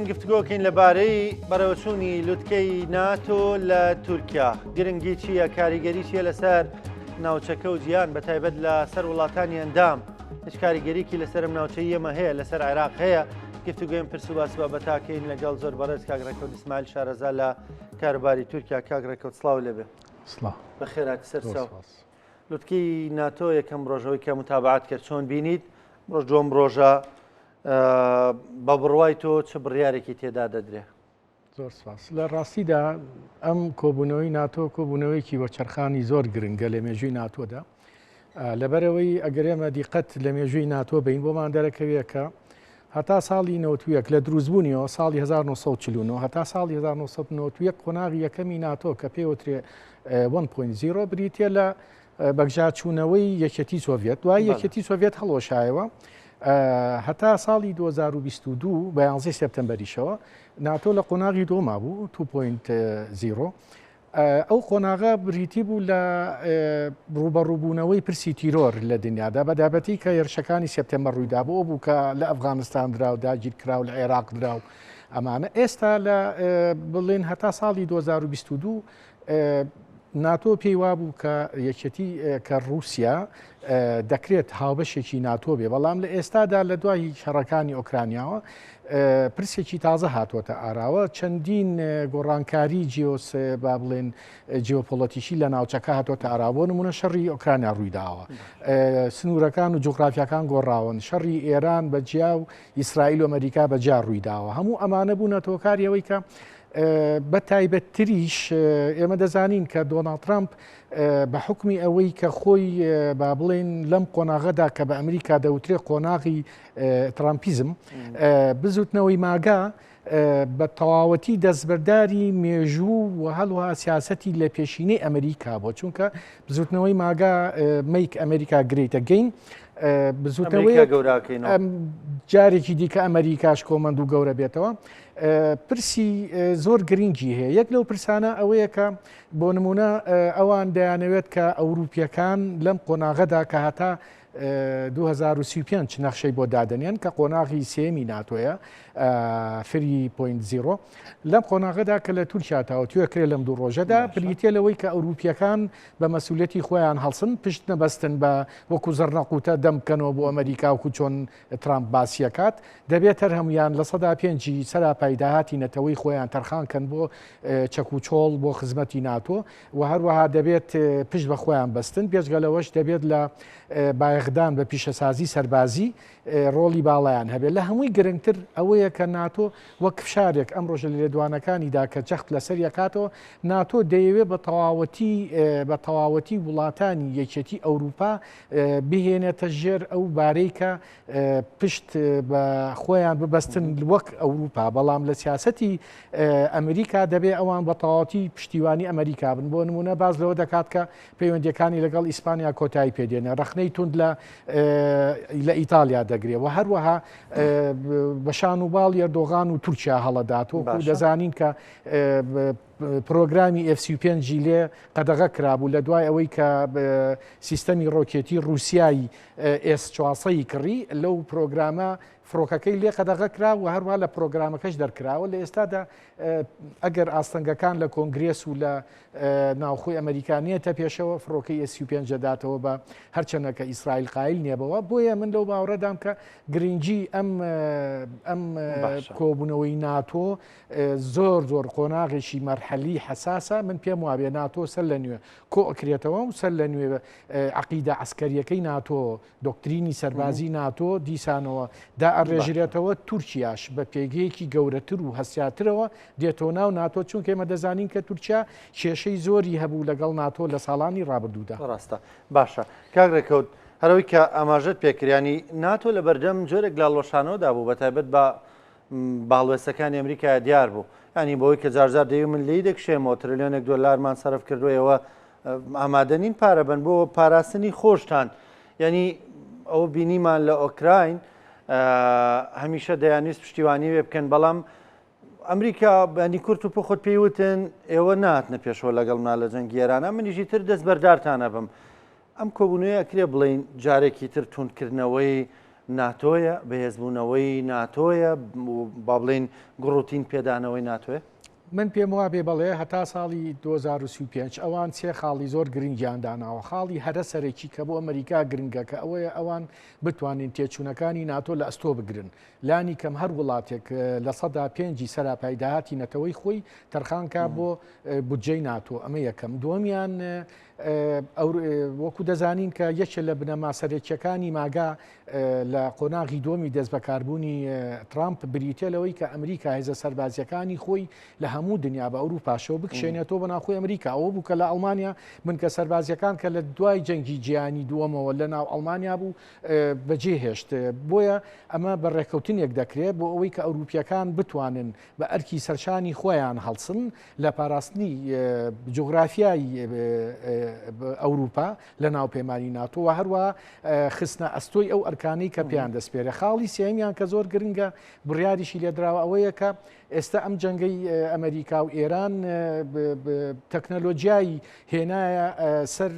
گفتگۆکەین لەبارەی بەڕێوەچوونی لوتکەی ناتۆ لە تورکیا گرنگی چییە کاریگەری چیە لەسەر ناوچەکە و جیان بە تایبەت لە سەر وڵاتانی ئەندام هیچ کاریگەریکی لەسەرم ناوچەی ئێمە هەیە لەسەر عێراق هەیە گفتگوێم پرس و باس بابەتاکەین لەگەڵ زۆر بەڕێز کاک ڕێکەوت ئیسماعیل شارەزا لە کاروباری تورکیا. کاک ڕێکەوت سڵاو لێبێ. بەخێراتی سەرچاو. لوتکەی ناتۆ یەکەم ڕۆژەوەی کە متابعات کرد چۆن بینیت ڕۆژ ڕۆژە بە بڕوای تۆ چ بڕیارێکی تێدا دەدرێ؟ زۆر سپاس. لە ڕاستیدا ئەم کۆبوونەوەی ناتۆ کۆبوونەوەیکی وەچەرخانی زۆر گرنگە لە مێژووی ناتۆدا لەبەرەوەی ئەگەر ئێمە دیقەت لە مێژووی ناتۆ بین بۆمان دەرەکەوێت کە هەتا ساڵی 91 لە دروستبوونیەوە ساڵی 1940 هەتا ساڵی 1991 قۆناغی یەکەمی ناتۆ کە پێوترێ 1.0 بریتە لە بەگژاچوونەوەی یەکێتی سۆڤێت دوای یەکێتی سۆڤێت هەڵۆشایەوە هەتا ساڵی 2022 بە 11 سپتەمبەریشەوە ناتۆ لە قۆناغی دۆما بوو 2.0 ئەو قۆناغا بریتی بوو لە ڕوبەڕووبوونەوەی پرسی تیرۆر لە دنیادا بەدابەتی کە هێرشەکانی سپتەمبەر ڕوویدا بۆ بوو کە لە ئەفغانستان درا و داگیر کرا و لە عێراق درا و ئەمانە ئێستا لە بڵێن هەتا ساڵی 2022 ناتۆ پێی وابوو کە یەکێتی کە رووسیا دەکرێت هاوبەشێکی ناتۆ بێ بەڵام لە ئێستادا لە دوای شەڕەکانی ئۆکرانیاوە پرسێکی تازە هاتوۆتە ئاراوە چەندین گۆڕانکاری جیۆس با بڵێن جیۆپۆلۆتیشی لە ناوچەکە هاتوۆتە ئاراوە نمونە شەڕی ئۆکرانیا ڕوویداوە سنوورەکان و جوغرافیەکان گۆڕاون شەڕی ئێران بە جیا و ئیسرائیل و ئەمریکا بە جا ڕوویداوە هەموو ئەمانە بوونە تۆکاریەوەی کە بە تایبەتتریش ئێمە دەزانین کە دۆناڵد ترامپ بە حکمی ئەوەی کە خۆی با بڵێن لەم قۆناغەدا کە بە ئەمریکا دەوترێ قۆناغی ترامپیزم بزوتنەوەی ماگا بە تەواوەتی دەستبەرداری مێژوو و هەڵوها سیاسەتی لە پێشینەی ئەمریکا بۆ چونکە بزوتنەوەی ماگا میک ئەمریکا گرێتە گەین بزوتنەوەی جارێکی دیکە ئەمریکاش کۆمەند و گەورە بێتەوە پرسی زۆر گرنگی هەیە یەک لەو پرسانە ئەوەیە کە بۆ نمونە ئەوان دەیانەوێت کە ئەوروپیەکان لەم قۆناغەدا کە هەتا 2035 نەخشەی بۆ دادنێن کە قۆناغی سێمی ناتۆیە 3.0 لەم قۆناغەدا کە لە تورکیا تاوتوێکرێ لەم دوو ڕۆژەدا بریتێ لەوەی کە ئەوروپیەکان بە مەسئولەتی خۆیان هەڵسن پشت نەبەستن بە وەکو زەرنەقوتە دەمکەنەوە بۆ ئەمریکا وکو چۆن ترامپ باسیەکات دەبێت هەر هەمویان لە سەدا پێنجی سەراپای داهاتی نەتەوەی خۆیان تەرخانکەن بۆ چەک و چۆڵ بۆ خزمەتی ناتۆ و هەروەها دەبێت پشت بە خۆیان بەستن پێشگەلەوەش دەبێت لە بایەخدان بە پیشەسازی سەربازی ڕۆڵی باڵیان هەبێت لە هەمووی گرنگتر ئەوەیە کە ناتۆ وەک فشارێک ئەم ڕۆژە لە لێدوانەکانیدا کە جەخت لەسەر یەکاتەوە ناتۆ دەیەوێت بە تەواوەتی وڵاتانی یەکێتی ئەوروپا بهێنێتە ژێر ئەو بارەی کە پشت بە خۆیان ببەستن وەک ئەوروپا بەڵام لە سیاسەتی ئەمریکا دەبێت ئەوان بە تەواوەتی پشتیوانی ئەمریکا بن بۆ نمونە باز لەوە دەکات کە پەیوەندیەکانی لەگەڵ ئیسپانیا کۆتایی پێدێنێ ڕخنەی تونند لە ئیتالیا دەگرێت و هەروەها بە شان و باڵ ئەردۆغان و تورکیا هەڵەداتەوە و دەزانین کە پرۆگرامی F-35 لێ قەدەغە کرابوو لە دوای ئەوەی کە سیستەمی ڕۆکێتی رووسایی S-400 کڕی لەو پرۆگرامە فڕۆکەکەی لێ قەدەغە کرا و هەروە لە پرۆگرامەکەش دەرکراوە لە ئێستادا ئەگەر ئاستەنگەکان لە کۆنگرێس و لە ناوخۆی ئەمریکانیەتە پێشەوە فڕۆکەی S-35 دەداتەوە بە هەرچەندەکە ئیسرائیل قایل نییە بۆیە من لەو باوەڕەدام کە گرنگی ئەم کۆبوونەوەی ناتۆ زۆر قۆناغێکی مەرحەلی حساسە من پێم وابێ ناتۆ سەر لە نوێ کۆ ئەکرێتەوە و سەر لە نوێ عەقیدە عەسکەریەکەی ناتۆ دۆکترینی سەربازی ناتۆ دیسانەوە ئەڕێژرێتەوە تورکیاش بە پێگەیەکی گەورەتر و هەسیاترەوە دێتۆ ناو ناتۆ چونکە ئێمە دەزانین کە تورکیا کێشەی زۆری هەبوو لەگەڵ ناتۆ لە ساڵانی ڕابردوودا. ڕاستە باشە کاک ڕێکەوت هەرەوەی کە ئاماژەت پێکریانی ناتۆ لە بەردەم جۆرێک لاڵۆشانەوەدا بوو بەتایبەت بە باڵوێستەکانی ئەمریکا دیار بوو ینی بەوەی کە جارجار دەوی من لی دەکشێمەوە تریلیۆنێک دۆلارمان سەرف کردووەوە ئامادەنین پارە بن بۆ پاراستنی خۆشتان ینی ئەوە بینیمان لە ئۆکراین هەمیشە دەیانویست پشتیوانی وێ بکەن بەڵام ئەمریکا بەنی کورت و پۆخۆت پێیوتن ئێوە ناتنە پێشەوە لەگەڵ منە لە جەنگیێرانە منیژی تر دەست بەردارتانە بم ئەم کۆبوونەیە ئەکرێ بڵین جارێکی تر توندکردنەوەی ناتۆیە بەهێزبوونەوەی ناتۆیە با بڵێن گوڕوتین پێدانەوەی ناتۆیە؟ من پێم وا بێ بەڵێ هەتا ساڵی 2035 ئەوان سێ خاڵی زۆر گرنگیان داناوە. خاڵی هەرە سەرێکی کە بۆ ئەمریکا گرنگە کە ئەوەیە ئەوان بتوانین تێچوونەکانی ناتۆ لە ئەستۆ بگرن. لانی کەم هەر وڵاتێک لە سەدا پێنجی سەراپای داهاتی نەتەوەی خۆی تەرخانکە بۆ بودجەی ناتۆ. ئەمە یەکەم. دووەمیان وەکو دەزانین کە یەکێ لە بنەما سەرێکیەکانی ماگا لە قۆناغی دۆمی دەست بەکاربوونی ترامپ بریتێلەوەی کە ئەمریکا هێزە سەربازیەکانی خۆی لە هەموو دنیا بە ئەوروپاشەوە بکشێنێتەوە بەناوخۆی ئەمریکا. ئەوە بوو کە لە ئەڵمانیا بنکە سەربازیەکان کە لە دوای جەنگی جیهانی دووەمەوە لە ناو ئەڵمانیا بوو بەجێهێشت. بۆیە ئەمە بەڕێکەوتنێک دەکرێت بۆ ئەوەی کە ئەوروپیەکان بتوانن بە ئەرکی سەرشانی خۆیان هەڵسن لە پاراستنی جوغرافیایی ئەوروپا لە ناو پەیمانی ناتۆ و هەروە خستنە ئەستۆی ئەو ئەرکانەی کە پێیان دەسپێرە. خاڵی سێمیان کە زۆر گرنگە بڕیاریشی لێدراوە ئەوەیە کە ئێستا ئەم جەنگەی ئەمریکا و ئێران تەکنەلۆژیای هێنایە سەر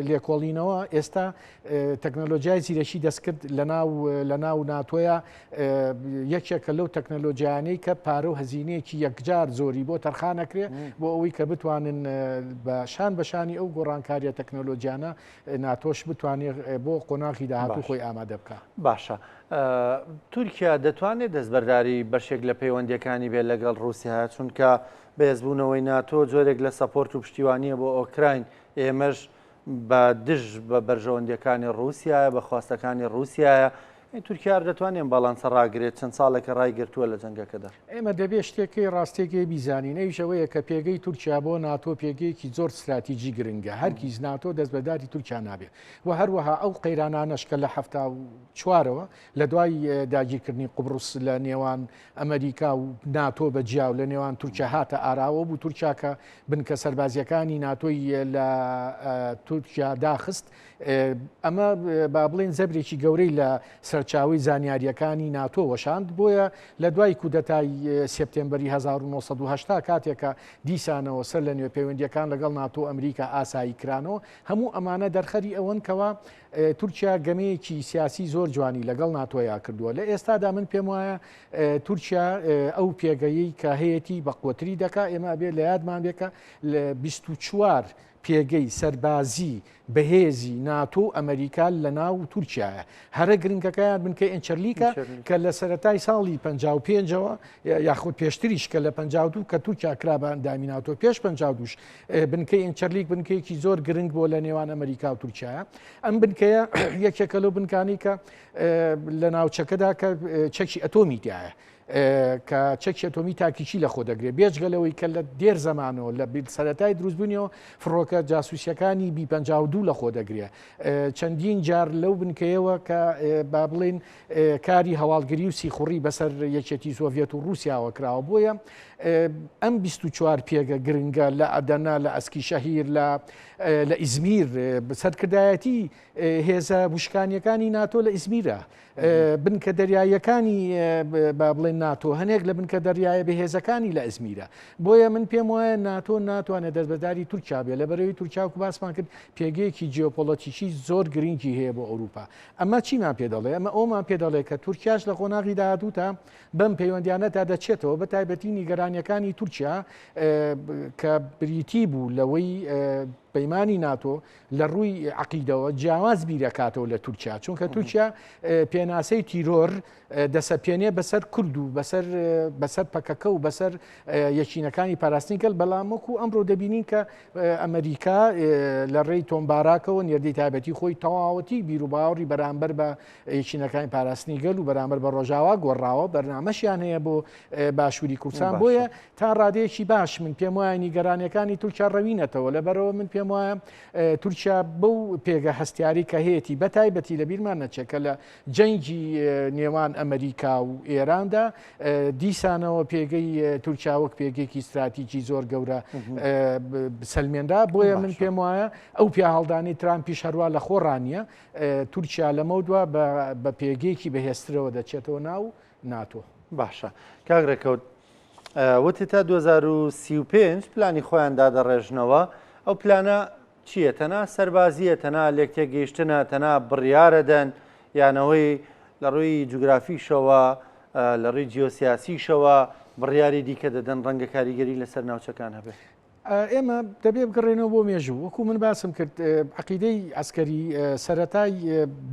لێکۆڵینەوە. ئێستا تەکنەلۆژیای زیرەشی دەستکرد لە ناو ناتۆیە یەکێکە لەو تەکنەلۆژیانەی کە پارە و هەزینەیەکی یەکجار زۆری بۆ تەرخانەکرێ بۆ ئەوەی کە بتوانن بەشان بەشانی ئەو گۆڕانکاریە تەکنەلۆژیانە ناتۆش بتوانێت بۆ قۆناغی داهاتوو خۆی ئامادە بکە. باشە. تورکیا دەتوانێت دەستبەرداری بەشێک لە پەیوەندیەکانی بێت لەگەڵ رووسیا چونکە بەهێزبوونەوەی ناتۆ جۆرێک لە سەپۆرت و پشتیوانیە بۆ ئۆکراین. ئێمەش بە دژ بە بەرژەوەندیەکانی رووسایە بە خواستەکانی رووسایە. تورکیا دەتوانێت باڵانسە ڕاگرێت چەند ساڵێکە ڕایگرتووە لە جەنگەکەدا. ئێمە دەبێت شتێکی ڕاستێکی بیزانین. ئەویشەوەیە کە پێگەی تورکیا بۆ ناتۆ پێگەیەکی زۆر استراتیژی گرنگە. هەرگیز ناتۆ دەستبەرداری تورکیا نابێت و هەروەها ئەو قەیرانانەشکە لە 1974ەوە لە دوای داگیرکردنی قوبڕوس لە نێوان ئەمریکا و ناتۆ بەجیاو لە نێوان تورکیا هاتە ئاراوە بوو. تورکیا کە بنکە سەربازیەکانی ناتۆی لە تورکیا داخست. ئەمە با بڵێن زەبرێکی گەورەی لە سەرچاوی زانیاریەکانی ناتۆ وەشاند. بۆیە لە دوای کودەتای سپتێمبەری 1970 کاتێکە دیسانەوە سەر لە نوێ پەیوەندیەکان لەگەڵ ناتۆ ئەمریکا ئاسایی کرانەوە هەموو ئەمانە دەرخەری ئەوەن کەوە تورکیا گەمەیەکی سیاسی زۆر جوانی لەگەڵ ناتۆیا کردووە. لە ئێستادا من پێم وایە تورکیا ئەو پێگەیی کە هەیەی بە قوتری دەکا. ئێمە بێت لە یادمان بێکە لە 24 پێگەی سەربازی بەهێزی ناتۆ ئەمریکا لە ناو تورکیایە. هەرە گرنگەکەیان بنکەی ئەنچەرلیکە کە لە سەرەتای ساڵی 55ەوە یاخود پێشتریش کە لە 52 کە تورکیا کرابە ئەندامی ناتۆ پێش 52 بنکەی ئەنچەرلیک بنکەیەکی زۆر گرنگ بۆ لە نێوان ئەمریکا و تورکیایە. ئەم بنکەیە یەکێکە لەو بنکانی کە لە ناوچەکەدا کە چەکی ئەتۆمی تایە کە چەکی ئەتۆمی تاکیچی لە خۆ دەگرێت بێجگەلەوەی کە لە دێر زەمانەوە لە سەرەتای دروستبوونیەوە فڕۆکە جاسووسیەکانی B52 لە خۆ دەگرێت. چەندین جار لەو بنکەیەوە کە با بڵێن کاری هەواڵگری و سیخوڕی بەسەر یەکێتی سۆڤێت و رووسیاوە کراوە. بۆیە ئەم 24 پێگە گرنگە لە ئەدەنا لە ئەسکی شەهیر لە ئیزمیر سەرکردایەتی هێزە وشکانیەکانی ناتۆ لە ئیزمیرە. بنکە دەریایەکانی با بڵێن ناتۆ هەنێک لە بنکە دەریایە بەهێزەکانی لە ئیزمیرە. بۆیە من پێم وایە ناتۆ ناتوانێت دەستبەرداری تورکیا بێت. لەبەرەوەی تورکیا و باسمان کرد پێگەیەکی جیۆپۆلیتیکی زۆر گرنگی هەیە بۆ ئەوروپا. ئەمە چیمان پێ دەڵێ؟ ئەمە ئەومان پێ دەڵێ کە تورکیاش لە قۆناغی داهاتوودا بەم پەیوەندیانەتا دەچێتەوە بە تایبەتی نیگەرانیەکانی تورکیا کە بریتی بوو لەوەی پەیمانی ناتۆ لە ڕووی عەقیدەوە جیاواز بیرەکاتەوە لە تورکیا چونکە تورکیا پێناسەی تیرۆر دەسەپێنێ بەسەر کورد و بەسەر پەکەکە و بەسەر یەکینەکانی پاراستنی گەل بەڵام وەکو ئەمڕۆ دەبینین کە ئەمریکا لە ڕێی تۆمباراکەوە نێردەی تایبەتی خۆی تەواوەتی بیر و باوەڕی بەرامبەر بە یەکینەکانی پاراستنی گەل و بەرامبەر بە ڕۆژاوا گۆڕاوە بەرنامەشیان هەیە بۆ باشووری کوردستان. بۆیە تا ڕادەیەکی باش من پێم وایە نیگەرانیەکانی تورکیا ڕەوینەتەوە. لەبەرەوە من پێم وایە تورکیا بەو پێگە هەستیاری کە هەیەی بە تایبەتی لە بیرمان نەچێکە لە جەنگی نێوان ئەمریکا و ئێراندا دیسانەوە پێگەی تورکیا وەک پێگەیەکی استراتیژی زۆر گەورە سەلمێنرا. بۆیە من پێم وایە ئەو پیا هەڵدانی ترامپیش هەروە لە خۆڕانیە تورکیا لەمە دووە بە پێگەیەکی بەهێزترەوە دەچێتەوە ناو ناتۆ. باشە کاگڕێکەوت وتی تا 2035 پلانی خۆیان دادەڕێژنەوە. ئەو پلانە چییە؟ تەنها سەربازیە، تەنها لێک تێگەیشتنە، تەنها بڕیارە دەن یانەوەی لە ڕووی جوگرافیشەوە لە ڕووی جیۆسیاسیشەوە بڕیاری دیکە دەدەن ڕەنگە کاریگەری لەسەر ناوچەکان هەبێت. ئێمە دەبێ بگەڕێنەوە بۆ مێژوو وەکو من باسم کرد عقیدەی ئەسکەری سەرەتای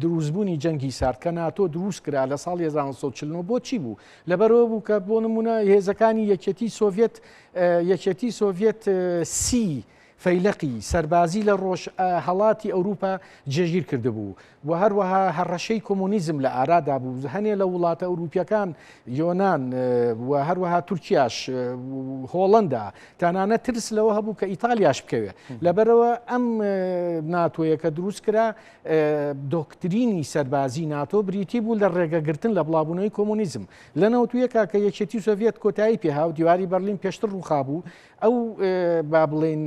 دروستبوونی جەنگی سارد کە ناتۆ دروست کرا لە ساڵ 1940 بۆ چی بوو لەبەرەوە بوو کە بۆ نمونە هێزەکانی یەکێتی سۆڤێت سی فەیلقی سەربازی لە ڕۆژ هەڵاتی ئەوروپا جێگیر کردبوو و هەروەها هەڕەشەی کۆمونیزم لە ئارادا بوو هەنێ لە وڵاتە ئەوروپیەکان یۆناان و هەروەها تورکیاش هۆڵندا تانانە ترس لەوە هەبوو کە ئیتالیاش بکەوێ لەبەرەوە ئەم ناتۆیە کە دروست کرا دۆکترینی سەربازی ناتۆ بریتی بوو لە ڕێگەگرتن لە بڵاوبوونەوەی کۆمونیزم لەنەوە تویەکە کە یەکێتی سۆڤێت کۆتایی پێها و دیواری بەرلین پێشتر ڕووخابوو ئەو با بڵێن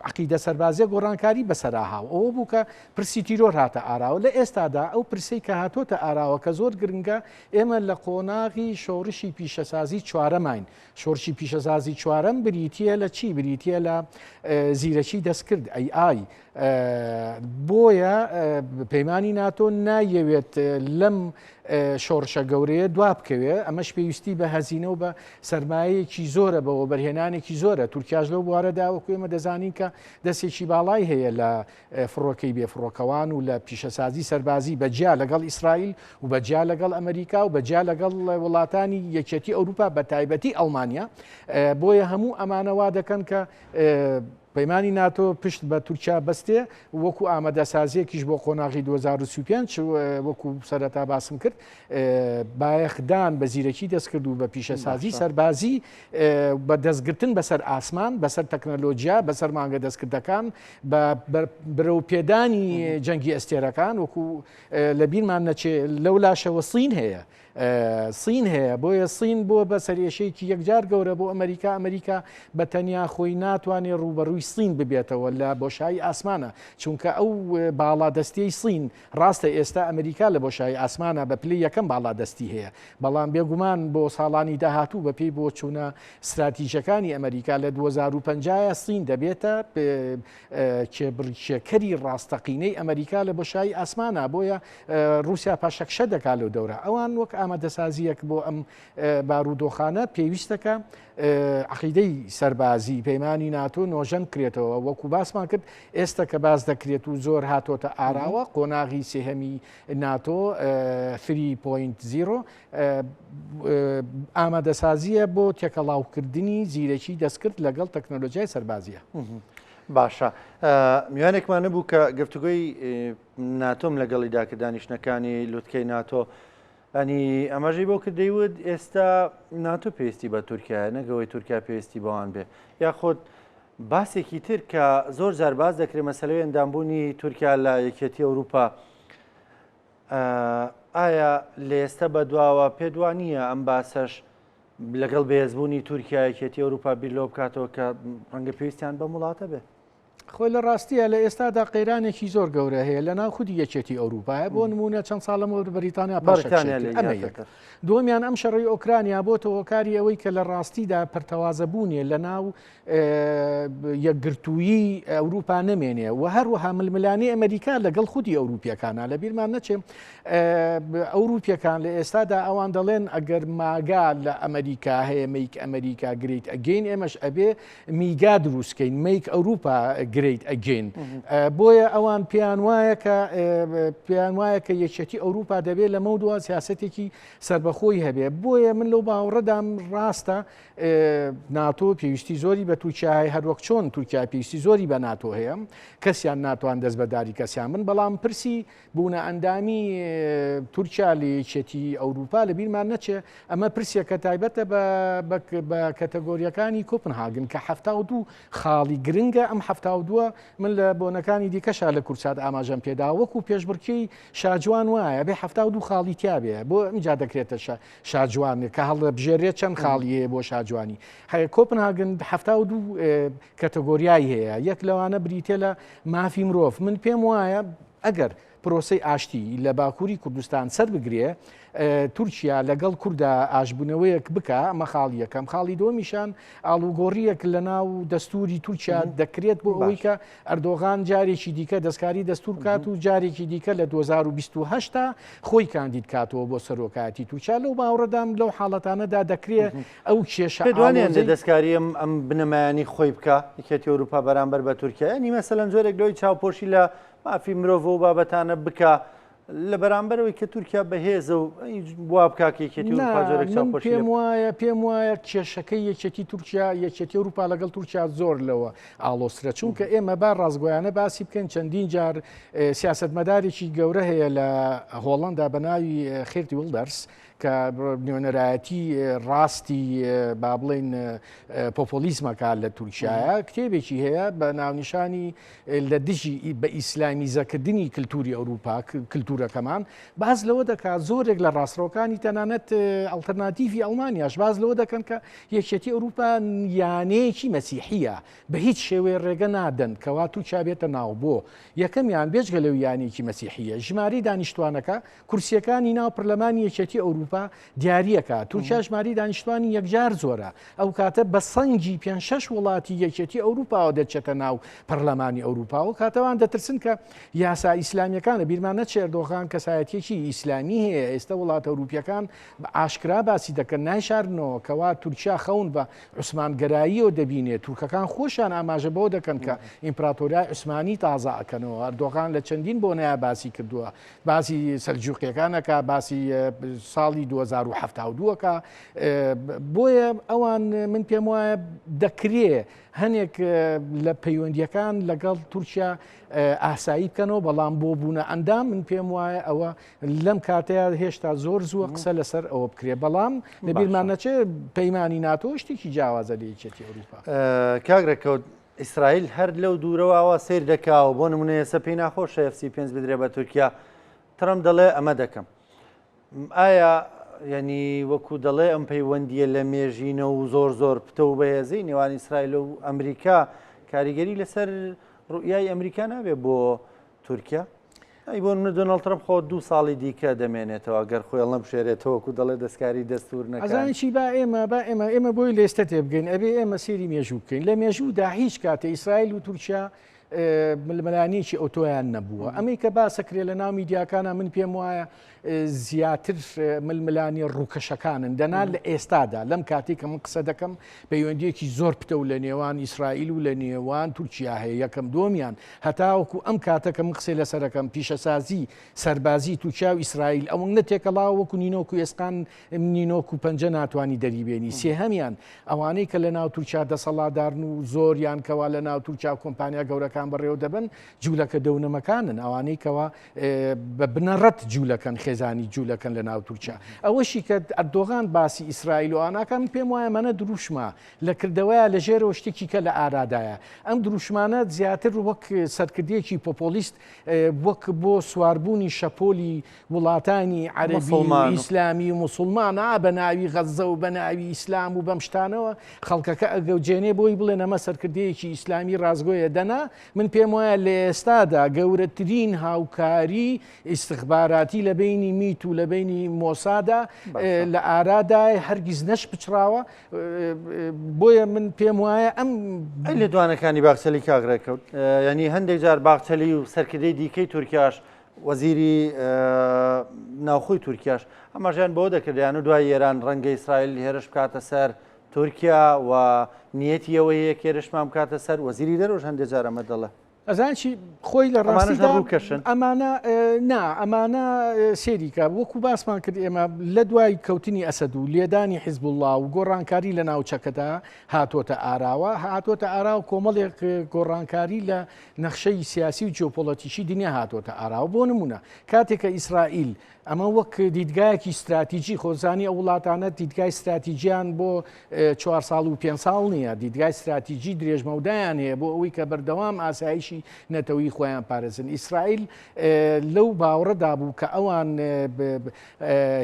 عقیدە سەربازیە گۆڕانکاری بەسەراهاو ئەوە بوو کە پرسی تیرۆر هاتە ئاراوە لە ئێستادا ئەو پرسەی کە هاتۆتە ئاراوە کە زۆر گرنگە ئێمە لە قۆناغی شۆڕشی پیشەسازی چوارەماین شۆڕشی پیشەسازی چوارەم بریتە لە چی بریتە لە زیرەکی دەستکرد ئەی بۆیە پەیمانی ناتۆ نایەوێت لەم شۆڕشە گەورەیە دوا بکەوێ ئەمەش پێویستی بە هەزینە و بە سەرمایەیەکی زۆرە بەوە بەرهێنانێکی زۆرە تورکیاش لەو بوارەدا وەکو ئێمە دەزانین کە دەستێکی باڵای هەیە لە فڕۆکەی بێفڕۆکەوان و لە پیشەسازی سەربازی بەجیا لەگەڵ ئیسرائیل و بەجیا لەگەڵ ئەمریکا و بەجیا لەگەڵ وڵاتانی یەکێتی ئەوروپا بە تایبەتی ئەڵمانیا بۆیە هەموو ئەمانەوا دەکەن کە پەیمانی ناتۆ پشت بە تورکیا بەستێ وەکو ئامادەسازیەکیش بۆ قۆناغی 2025 وەکو سەرەتا باسم کرد بایەخدان بە زیرەکی دەستکرد و بە پیشەسازی سەربازی بە دەستگرتن بەسەر ئاسمان بەسەر تەکنەلۆژیا بەسەر مانگە دەستکردەکان بەرەو پێدانی جەنگی ئەستێرەکان وەکو لە بیرمان نەچێ لەو لاشەوە سین هەیە سین هەیە بۆیە سین بۆ بە سەرێشەیەکی یەکجار گەورە بۆ ئەمریکا بە تەنیا خۆی ناتوانێت ڕوبەڕووی سین ببێتەوە لە بۆشایی ئاسمانە چونکە ئەو باڵادەستیەی سین ڕاستە ئێستا ئەمریکا لە بۆشایی ئاسمانە بە پلەی یەکەم باڵادەستی هەیە بەڵام بێگومان بۆ ساڵانی داهاتوو بەپێی بۆ چوونە استراتیژەکانی ئەمریکا لە 2050 سین دەبێتە کێبڕکێکەری ڕاستەقینەی ئەمریکا لە بۆشایی ئاسمانە بۆیە رووسیا پاشەکشە دەکات لەو دەورە ئەوان وەک ئامادەسازیەک بۆ ئەم بارودۆخانە پێویستەکە عقیدەی سەربازی پەیمانی ناتۆ نۆژەن کرێتەوە وەکو باسمان کرد ئێستا کە باز دەکرێت و زۆر هاتۆتە ئاراوە قۆناغی سێهەمی ناتۆ 3.0 ئامادەسازیە بۆ تێکەڵاوکردنی زیرەکی دەستکرد لەگەڵ تەکنۆلۆژیای سەربازیە. باشە میوانێکمان نەبوو کە گفتوگۆی ناتۆم لەگەڵیدا کە دانیشتەکانی لوتکەی ناتۆ ئەنی ئەمەژی بۆ کە دەیوت ئێستا ناتۆ پێویستی بە تورکیا نەگەوەی تورکیا پێویستی بەوان بێ یاخۆت باسێکی تر کە زۆر جار باز دەکرێت مەسەلەی ئەندامبوونی تورکیا لە یەکێتی ئەوروپا ئایا لە ئێستا بەدواوە پێدوانیە ئەم باسەش لەگەڵ بەهێزبوونی تورکیا یەکێتی ئەوروپا بیر لەوە بکاتەوە کە ڕەنگە پێویستیان بە وڵاتە بێ خۆی لە ڕاستیە لە ئێستادا قەیرانێکی زۆر گەورە هەیە لە ناو خودی یەکێتی ئەوروپایە بۆ نمونە چەند ساڵەمەوە بەریتانیا دومیان ئەم شەڕی ئۆکرانیا بۆتەوە کاری ئەوەی کە لە ڕاستیدا پەرتەوازەبوونێ لە ناو یەکگرتوویی ئەوروپا نەمێنێ و هەروەها ململانی ئەمریکا لەگەڵ خودی ئەوروپیەکانە لە بیرمان نەچێ ئەوروپیەکان لە ئێستادا ئەوان دەڵێن ئەگەر ماگا لە ئەمریکا هەیە میک ئەمریکا گریت ئەگەین ئێمەش ئەبێ میگا دروستکەین میک ئەوروپا گریت ئەگەین بۆیە ئەوان پێیان وایە کە یەکێتی ئەوروپا دەبێت لە مەودووە سیاسەتێکی سربەخۆی هەبێ بۆیە من لەو باوەڕەدام ڕاستە ناتۆ پێویستی زۆری بە تورکیای هەروەک چۆن تورکیا پێویستی زۆری بە ناتۆ هەیە کەسیان ناتوان دەست بەداری کەسیان من بەڵام پرسی بوونە ئەندامی تورکیا لە یەکێتی ئەوروپا لە بیرمان نەچێ ئەمە پرسیەکە تایبەتە بە کەتەگۆریەکانی کۆپنهاگن کە 72 خاڵی گرنگە ئەم 72 من لە بۆنەکانی دیکەشا لە کورسات ئاماژەم پێدا وەکو پێشبڕکەی شاجوان وایە بێ 72 خاڵی تیابێ بۆ ئەمجا دەکرێتە شاجوان کە هەڵ بژێرێت چەند خاڵیەیە بۆ شاجوانی هەیە کۆپنهاگن 72 کەتەگۆریای هەیە یەک لەوانە بریتە لە مافی مرۆڤ من پێم وایە ئەگەر پرۆسی ئاشتی لە باکووری کوردستان سەر بگرێ تورکیا لەگەڵ کووردا ئاشبوونەوەیەک بکە ئەمە خاڵی یەکەم. خاڵی دۆمیشان ئاڵوگۆڕیەک لە ناو دەستوری تورکیا دەکرێت بۆ ئەوەی کە ئەردۆغان جارێکی دیکە دەستکاری دەستور کات و جارێکی دیکە لە 2028 خۆی کاندید کاتەوە بۆ سەرۆکایەتی تورکیا. لەو باوەڕەدام لەو حاڵەتانەدا دەکرێت ئەو کێشە دوانیان لە دەستکاری ئەم بنەمایانی خۆی بکە یەکێتی ئەوروپا بەرامبەر بە تورکیا ینی مەسەلەن زۆرێک لەوەی چاوپۆشی لە مافی مرۆڤ و بابەتانە بکە لە بەرامبەرەوەی کە تورکیا بەهێزە و وا بکاکێتی پێم وایە کێشەکەی یەکێتی تورکیا یەکێتی ئەوروپا لەگەڵ تورکیا زۆر لەوە ئاڵۆسرە چونکە ئێمە با ڕازگۆیانە باسی بکەین چەندین جار سیاسەتمەدارێکی گەورە هەیە لە هۆڵەندا بە ناوی خێرتی وڵدەرس کە نوێنەرایەتی ڕاستی با بڵێن پۆپۆلیزمەکە لە تورکیایە کتێبێکی هەیە بە ناونیشانی لە دژی بە ئیسلامیزەکردنی کللتوری ئەوروپا کللتورەکەمان باز لەوە دەکات زۆرێک لە ڕاستڕۆکانی تەنانەت ئەڵتەرناتیڤی ئەڵمانیاش باز لەوە دەکەن کە یەکێتی ئەوروپا یانەیەکی مەسیحیە بە هیچ شێوەیە ڕێگە نادەن کەوا تووچیا بێتە ناو بۆ یەکەمیان بێجگە لەو یانێکی مەسیحیە ژماری دانیشتوانەکە کورسیەکانی ناو پەرلەمانی یەکێتی ئەوروپا دیاریەکە تورکیا ژماری دانیشتوانی یەکجار زۆرە ئەو کاتە بە سەنگی 5-6 وڵاتی یەکێتی ئەوروپاوە دەچێتە ناو پەرلەمانی ئەوروپا و کاتەوان دەترسن کە یاسا ئیسلامیەکانە بیرمانە چێردۆخان کەسایەتێکی ئیسلامی هەیە ئێستا وڵاتە ئەوروپیەکان ئاشکرا باسی دەکەن نایشارنەوە کەوا تورکیا خەون بە عوسمانگەراییەوە دەبینێت تورکەکان خۆشیان ئاماژە بۆ دەکەن کە ئیمپراتۆریای عوسمانی تازە ئەکەنەوە ئەردۆغان لە چەندین بۆ نایە باسی کردووە باسی سەلجوقیەکانەکە باسی ساڵی 2072کە بۆیە ئەوان من پێم وایە دەکرێ هەنێک لە پەیوەندیەکان لەگەڵ تورکیا ئاسایی بکەنەوە بەڵام بۆ بوونە ئەندام من پێم وایە ئەوە لەم کاتەیە هێشتا زۆر زووە قسە لەسەر ئەوە بکرێ بەڵام لەبیرمانەچێ پەیمانی ناتۆ شتێکی جیاوازە لە یەکێتی ئەوروپا. کاگرێکەوت ئیسرائیل هەر لەو دوورەوە ئەوە سیر دەکاوە بۆ نمونە ئێستا پێی ناخۆشە FC5 بدرێ بە تورکیا ترەمپ دەڵێ ئەمە دەکەم ئایا ینی وەکو دەڵێ ئەم پەیوەندیە لە مێژینە و زۆر پتە و بەهێزی نێوان ئیسرائیل و ئەمریکا کاریگەری لەسەر ڕوئیای ئەمریکا نابێت بۆ تورکیا ئەی بۆ منە دۆناڵد ترەمپ خۆ 2 ساڵی دیکە دەمێنێتەوە گەر خۆی هەڵە بشێرێتەوە وەکو دەڵێ دەستکاری دەستور نەکات ئەزانیی با ئێمە بۆی لێستە تێ بگەین ئەبێ ئێمە سێری مێژوو بکەین لە مێژوودا هیچ کاتە ئیسرائیل و تورکیا ململانیکی ئۆتۆیان نەبووە ئەمەی کە باسەکرێ لە ناو میدیاکانە من پێم وایە زیاتر ململانی ڕووکەشەکانن دەنا لە ئێستادا لەم کاتێک کە من قسە دەکەم پەیوەندیەکی زۆر پتە و لە نێوان ئیسرائیل و لە نێوان تورکیا هەیە یەکەم دۆمیان هەتاوەکو ئەم کاتەکە من قسەی لەسەرەکەم پیشەسازی سەربازی تورکیا و ئیسرائیل ئەوە نەتێکەڵاوە وەکو نینۆک و ئێسقان نینۆک و پەنجە ناتوانانی دەریبێنی سێهەمیان ئەوانەی کە لە ناو تورکیا دەسەڵاتدارن و زۆریان کەوا لە ناو تورکیا کۆمپانیا گەورەکان بەڕێوە دەبن جوولەکە دەونەمەکانن ئەوانەی کەوا بە بنەڕەت جوولەکەن خێزانی جوولەکەن لە ناو تورکیا ئەوەشی کە ئەردۆغان باسی ئیسرائیل و ئاناکان پێم وایە منە دروشمە لە کردەوەیە لە ژێرەوە شتێکی کە لە ئارادایە ئەم دروشمانە زیاتر وەک سەرکردێکی پۆپۆلیست وەک بۆ سواربوونی شەپۆلی وڵاتانی عەرەبی و ئیسلامی و موسڵمان بە ناوی غەزە و بە ناوی ئیسلام و بەم شتانەوە خەڵکەکە ئەگەوجێنێ بۆی بڵێن ئەمە سەرکردەیەکی ئیسلامی ڕازگۆیە دەنا من پێم وایە لە ئێستادا گەورەترین هاوکاری ئیستخباراتی لە بینی میت و لە بینی مۆسادا لە ئارادای هەرگیز نەش بچراوە بۆیە من پێم وایە ئەم لە دوانەکانی باخچەلی کاگرێکەوت ینی هەندێک جار باخچەلی و سەرکردەی دیکەی تورکیاش وەزیری ناوخۆی تورکیاش ئەمەژیان بۆ دەکردیان و دوای ئێران ڕەنگە ئیسرائیل هێرش بکاتە سەر تورکیا و نیەتی ئەوەی یەک هێرشمان بکاتە سەر وەزیری دەرۆژ هەندێک جار ئەمە دەڵێ ئەزانچی خۆی لە ڕاستیدا ئەمانە سێریکە وەکو باسمان کرد ئێمە لە دوای کەوتنی ئەسەد و لێدانی حیزب الله و گۆڕانکاری لە ناوچەکەدا هاتۆتە ئاراوە هاتۆتە ئارا و کۆمەڵێک گۆڕانکاری لە نەخشەی سیاسی و جیۆپۆڵەتیشی دنیا هاتۆتە ئاراوە بۆ نمونە کاتێکە ئیسرائیل ئەمە وەک دیدگایەکی استراتیژی خۆزانی ئەو وڵاتانە دیدگای استراتیژیان بۆ 4 ساڵ و 5 ساڵ نییە دیدگای استراتیژی درێژمەودایان هەیە بۆ ئەوەی کە بەردەوام ئاسایشی بەشی نەتەوەی خۆیان پارێزن. ئیسرائیل لەو باوەڕەدا بوو کە ئەوان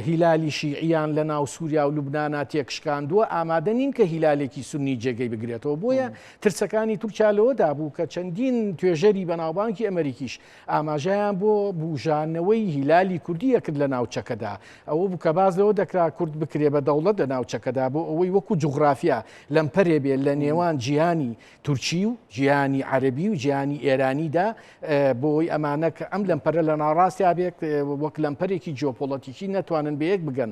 هیلالی شیعیان لە ناو سووریا و لوبنانا تێکشکاندووە ئامادە نین کە هیلالێکی سونی جێگەی بگرێتەوە. بۆیە ترسەکانی تورکیا لەوەدا بوو کە چەندین توێژەری بەناوبانکی ئەمریکیش ئاماژەیان بۆ بوژانەوەی هیلالی کوردیە کرد لە ناوچەکەدا. ئەوە بوو کە باز لەوە دەکرا کورد بکرێ بە دەوڵەت لە ناوچەکەدا بۆ ئەوەی وەکو جوغرافیا لەمپەرێ بێت لە نێوان جیهانی تورکی و جیهانی عەربی و جیهانی ئێرانیدا بۆی ئەمانە کە ئەم لەمپەرە لە ناڕاستیا بێت وەک لەمپەرێکی جیۆپۆڵەتیکی نەتوانن بەیەک بگەن.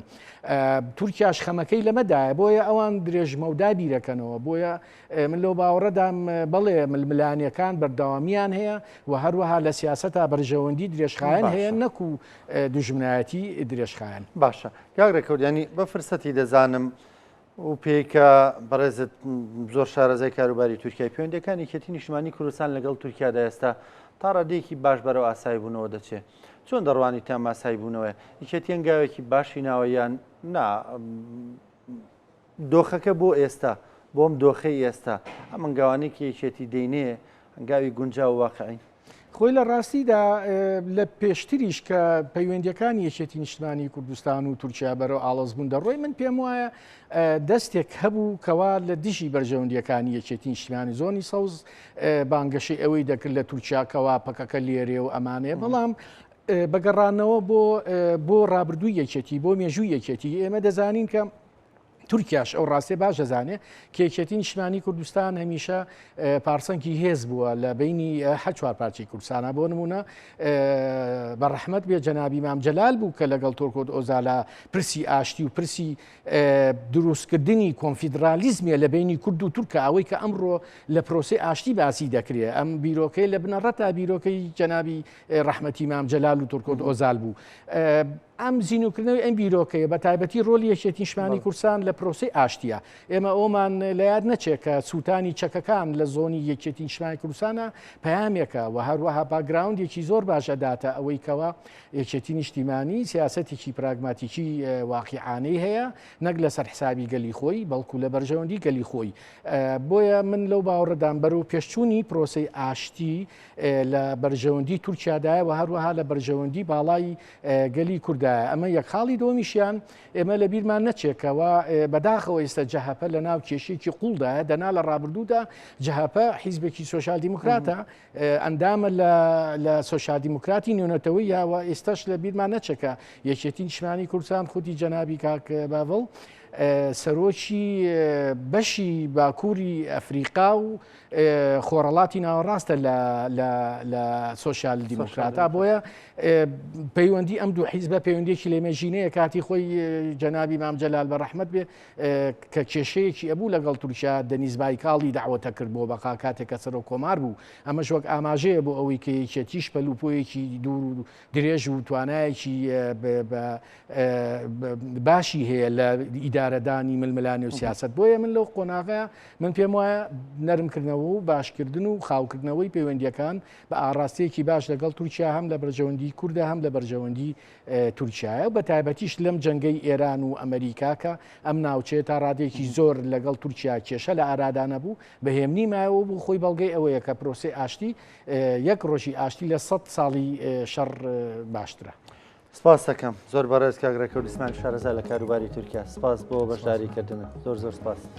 تورکیاش خەمەکەی لەمەدایە بۆیە ئەوان درێژمە و دابیرەکەنەوە. بۆیە من لەو باوەڕەدام بەڵێ ململانیەکان بەردەوامیان هەیە و هەروەها لە سیاسەتا بەرژەوەندی درێژخایەن هەیە نەکو دژمنایەتی درێژخایەن. باشە کاگڕێکەوتیانی بە فرسەتی دەزانم و پێیکە بەڕێزت زۆر شارەزای کاروباری تورکیای پەیوەندیەکانی یەکێتی نیشتمانی کوردستان لەگەڵ تورکیادا ئێستا تا ڕادەیەکی باش بەرەو ئاسایی بوونەوە دەچێت. چۆن دەڕوانی تام ئاسایی بوونەوە یەکێتی هەنگاوێکی باشی ناوەیان نا دۆخەکە بۆ ئێستا بۆم دۆخەی ئێستا ئەم هەنگاوانێکی یەکێتی دەینێ هەنگاوی گونجا و واقعی. خۆی لە ڕاستیدا لە پێشتریش کە پەیوەندیەکانی یەکێتی نیشتمانی کوردستان و تورکیا بەرەو ئاڵۆزبوون دەڕۆی من پێم وایە دەستێک هەبوو کەوا لە دژی بەرژەوەندیەکانی یەکێتی نیشتمانی زۆنی سەوز بانگەشەی ئەوەی دەکرد لە تورکیاکەوا پەکەکە لێرێ و ئەمانەیە بەڵام بەگەڕانەوە بۆ ڕابردووی یەکێتی بۆ مێژووی یەکێتی ئێمە دەزانین کە تورکیاش ئەو ڕاستێ باش دەزانێ کە یەکێتی نیشتمانی کوردستان هەمیشە پارسەنکی هێز بووە لە بینی چوار پارچەی کوردستانە. بۆ نمونە بەڕەحمەت بێ جەنابی مام جەلال بوو کە لەگەڵ تۆرکۆت ئۆزالا پرسی ئاشتی و پرسی دروستکردنی کۆنفیدرالیزمیە لە بینی کورد و تورکە ئەوەی کە ئەمڕۆ لە پرۆسی ئاشتی باسی دەکرێت. ئەم بیرۆکەی لە بنەڕەتا بیرۆکەی جەنابی ڕەحمەتی مام جەلال و تۆرکۆت ئۆزال بوو. ئەم زیینوکردنەوەی ئەم بیرۆکەیە بە تایبەتی ڕۆلی یەکێتی نیشتمانی کوردستان لە پرۆسی ئاشتیە. ئێمە ئەومان لە یاد نەچێت کە سووتانی چەکەکان لە زۆنی یەکێتی نیشتمانی کوردستانە پەیامێکە و هەروەها باگراوندێکی زۆر باشەداتە ئەوەی کەوا یەکێتی نیشتیمانی سیاسەتێکی پراگماتیکی واقعانەی هەیە نەک لەسەر حسابی گەلی خۆی بەڵکو لە بەرژەوەندی گەلی خۆی. بۆیە من لەو باوەڕدام بەرەو پێشچوونی پرۆسی ئاشتی لە بەرژەوەندی تورکیادایە و هەروەها لە بەرژەوەندی باڵای گەلی کوردە. ئەمە یەک خاڵی دۆمیشیان ئێمە لە بیرمان نەچێکەوە بەداخەوە ئێستا جەهەپە لە ناو کێشێکی قوڵدایە دەنا لە ڕابردوودا جەهەپە حیزبێکی سۆشال دیموکراتە ئەندامە لە سۆشال دیموکراتی نێونەتەوەی یاوە ئێستاش لە بیرمان نەچێکە یەکێتی نیشتمانی کوردستان خودی جەنابی کاک باڤڵ سەرۆکی بەشی باکووری ئەفریقا و خۆڕەڵاتی ناوەڕاستە لە سۆشال دیموکراتە. بۆیە پەیوەندی ئەم دوو حیزبە پەیوەندیێکی لێمەژینەیە کاتی خۆی جەنابی مام جەلال بەڕەحمەت بێ کە کێشەیەکی ئەبوو لەگەڵ تورکیا دەنیز بایکاڵی داوەتە کرد بۆ بەقا کاتێکە سەرۆ کۆمار بوو. ئەمەش وەک ئاماژەیە بۆ ئەوەی کە یەکێتیش پەلوپۆیەکی دوور و درێژ و توانایەکی باشی هەیە لە ئیدارەدانی ململانی و سیاست. بۆیە من لەو قۆناغەیە من پێم وایە نەرمکردنەوە و باشکردن و خاوکردنەوەی پەیوەندیەکان بە ئاڕاستەیەکی باش لەگەڵ تورکیا هەم لە بەرژەوەندی کوردە هەم لە بەرژەوەندی تورکیایە و بە تایبەتیش لەم جەنگەی ئێران و ئەمریکاکە ئەم ناوچێت تا ڕادێکی زۆر لەگەڵ تورکیا کێشە لە ئارادانە بوو بەهێمنی مایەوە بوو خۆی بەڵگەی ئەوەیە کە پرۆسی ئاشتی یەک ڕۆژی ئاشتی لە 100 ساڵی شەڕ باشترە. سپاس دەکەم زۆر بەڕێز کاگڕێکەوت ئیسماعیل شارەزا لە کاروباری تورکیا. سپاس بۆ بەشداریکردنە. زۆر سپاس.